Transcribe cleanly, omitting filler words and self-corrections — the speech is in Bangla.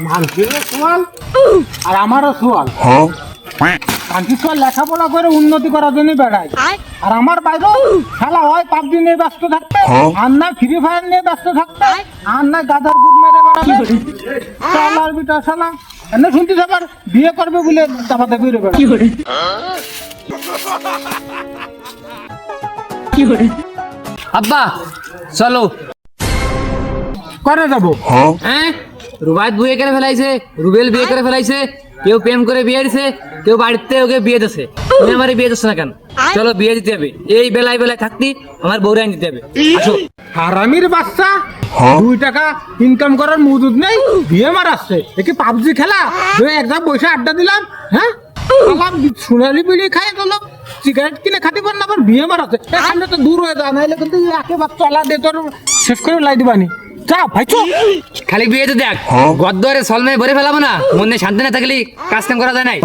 মানুষেরও সোয়াল আর আমারও সোয়াল। মানুষ লেখাপড়া করে উন্নতি করার জন্য বেড়ায়, আর আমার বাইরেও খেলা হয় পাবজি নিয়ে ব্যস্ত থাকতে, আর না ফ্রি ফায়ার নিয়ে ব্যস্ত থাকতে, আর না গাদার গুড মেরে বেড়াবে। শালার বিটা শালা এনে শুনছিস আবার বিয়ে করবে বলে চাপাতে ঘুরে বেড়াবে। আব্বা চলো। করে যাবো? হ্যাঁ, রুবাইত বিয়ে করে ফেলাইছে, রুবেল বিয়ে করে ফেলাইছে, কেউ প্রেম করে বিয়ে দিছে, কেউ বাড়িতে ওকে বিয়ে দিছে। তুমি আমার বিয়ে দিচ্ছ না কেন? চলো বিয়ে দিতে হবে, এই বেলায় বেলায় থাকতি আমার বউরে আনি দিতে হবে। আসো। হারামির বাচ্চা, 2 টাকা ইনকাম করার মজুদ নেই, বিয়ে মারাচ্ছে। একে পাবজি খেলা, একদম বসে আড্ডা দিলাম। হ্যাঁ, সোনালি বিড়ি খাই গেল, সিগারেট কিনে খাতে পার না, আবার বিয়ে মারাচ্ছে। এখানে তো দূর হয়ে যায়, নাহলে কিন্তু একেবারে চলা দে তোর শেষ করে লাই দিবানি। যা ভাই চল। খালি বিয়ে তো দেখ, গদ্দরে সলমে ভরে ফেলাবো না, মনে শান্তি না থাকলে কাজ কাম করা যায় নাই।